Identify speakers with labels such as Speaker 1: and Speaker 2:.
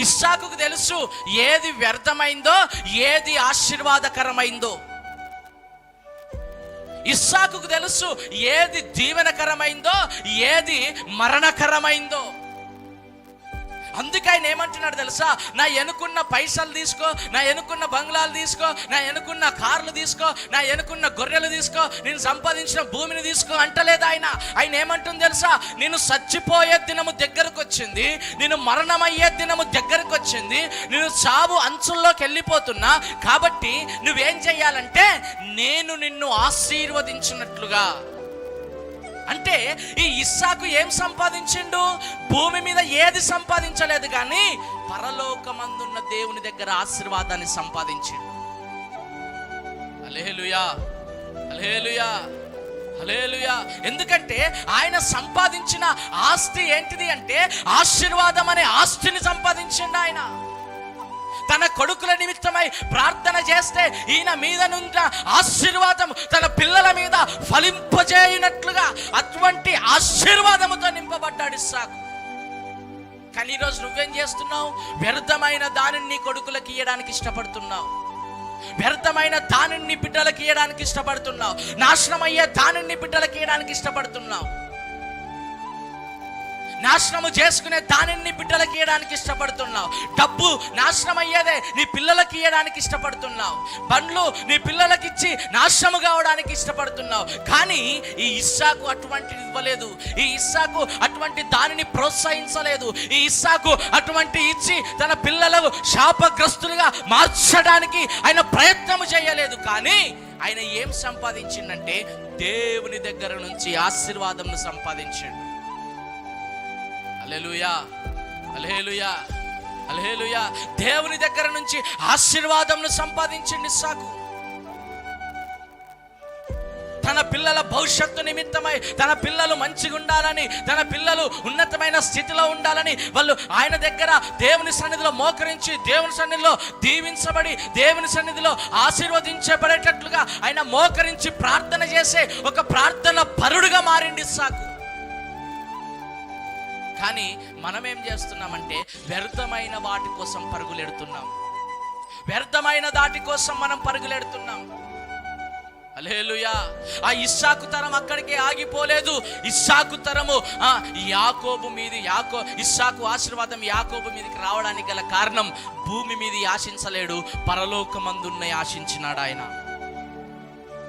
Speaker 1: ఇస్సాకుకు తెలుసు ఏది వ్యర్థమైందో, ఏది ఆశీర్వాదకరమైందో. ఇస్సాకుకు తెలుసు ఏది దీవెనకరమైందో, ఏది మరణకరమైందో. అందుకే ఆయన ఏమంటున్నాడు తెలుసా? నా ఎనుకున్న పైసలు తీసుకో, నా ఎనుకున్న బంగ్లాలు తీసుకో, నా ఎనుకున్న కార్లు తీసుకో, నా ఎనుకున్న గొర్రెలు తీసుకో, నేను సంపాదించిన భూమిని తీసుకో అంటలేదు ఆయన. ఆయన ఏమంటుంది తెలుసా? నేను చచ్చిపోయే దినము దగ్గరకు వచ్చింది, నేను మరణమయ్యే దినము దగ్గరకు వచ్చింది, నేను చావు అంచుల్లోకి వెళ్ళిపోతున్నా. కాబట్టి నువ్వేం చెయ్యాలంటే నేను నిన్ను ఆశీర్వదించినట్లుగా. అంటే ఈ ఇస్సాకు ఏం సంపాదించిండు? భూమి మీద ఏది సంపాదించలేదు, కానీ పరలోకమందున్న దేవుని దగ్గర ఆశీర్వాదాన్ని సంపాదించిండు. హల్లెలూయా, హల్లెలూయా, హల్లెలూయా. ఎందుకంటే ఆయన సంపాదించిన ఆస్తి ఏంటిది అంటే ఆశీర్వాదం అనే ఆస్తిని సంపాదించిండు ఆయన. తన కొడుకుల నిమిత్తమై ప్రార్థన చేస్తే ఈయన మీద నుండి ఆశీర్వాదం తన పిల్లల మీద ఫలింపజేయునట్లుగా అటువంటి ఆశీర్వాదముతో నింపబడ్డాడు ఇస్సాకు. కానీ ఈరోజు నువ్వేం చేస్తున్నావు? వ్యర్థమైన దానిని నీ కొడుకులకు ఇయ్యడానికి ఇష్టపడుతున్నావు, వ్యర్థమైన దానిని బిడ్డలకు ఇయ్యడానికి ఇష్టపడుతున్నావు, నాశనం అయ్యే దానిని బిడ్డలకు ఇయ్యడానికి ఇష్టపడుతున్నావు, నాశనము చేసుకునే దానిని బిడ్డలకు ఇయ్యడానికి ఇష్టపడుతున్నావు, డబ్బు నాశనం అయ్యేదే నీ పిల్లలకి ఇయ్యడానికి ఇష్టపడుతున్నావు, బండ్లు నీ పిల్లలకి ఇచ్చి నాశనము కావడానికి ఇష్టపడుతున్నావు. కానీ ఈ ఇస్సాకు అటువంటిది ఇవ్వలేదు, ఈ ఇస్సాకు అటువంటి దానిని ప్రోత్సహించలేదు, ఈ ఇస్సాకు అటువంటి ఇచ్చి తన పిల్లలకు శాపగ్రస్తులుగా మార్చడానికి ఆయన ప్రయత్నం చేయలేదు. కానీ ఆయన ఏం సంపాదించిందంటే దేవుని దగ్గర నుంచి ఆశీర్వాదంను సంపాదించాడు. హల్లెలూయా, హల్లెలూయా, హల్లెలూయా. దేవుని దగ్గర నుంచి ఆశీర్వాదంను సంపాదించింది ఇస్సాకు. తన పిల్లల భవిష్యత్తు నిమిత్తమై, తన పిల్లలు మంచిగా ఉండాలని, తన పిల్లలు ఉన్నతమైన స్థితిలో ఉండాలని వాళ్ళు ఆయన దగ్గర దేవుని సన్నిధిలో మోకరించి, దేవుని సన్నిధిలో దీవించబడి, దేవుని సన్నిధిలో ఆశీర్వదించబడేటట్లుగా ఆయన మోకరించి ప్రార్థన చేసే ఒక ప్రార్థన పరుడుగా మారింది ఇస్సాకు. కానీ మనం ఏం చేస్తున్నామంటే వ్యర్థమైన వాటి కోసం పరుగులెడుతున్నాం, వ్యర్థమైన దాటి కోసం మనం పరుగులెడుతున్నాం. హల్లెలూయా. ఆ ఇస్సాకు తరం అక్కడికే ఆగిపోలేదు. ఇస్సాకు తరము యాకోబు మీది, ఇస్సాకు ఆశీర్వాదం యాకోబు మీదకి రావడానికి గల కారణం భూమి మీద ఆశించలేడు, పరలోకమందున్న ఆశించినాడు ఆయన.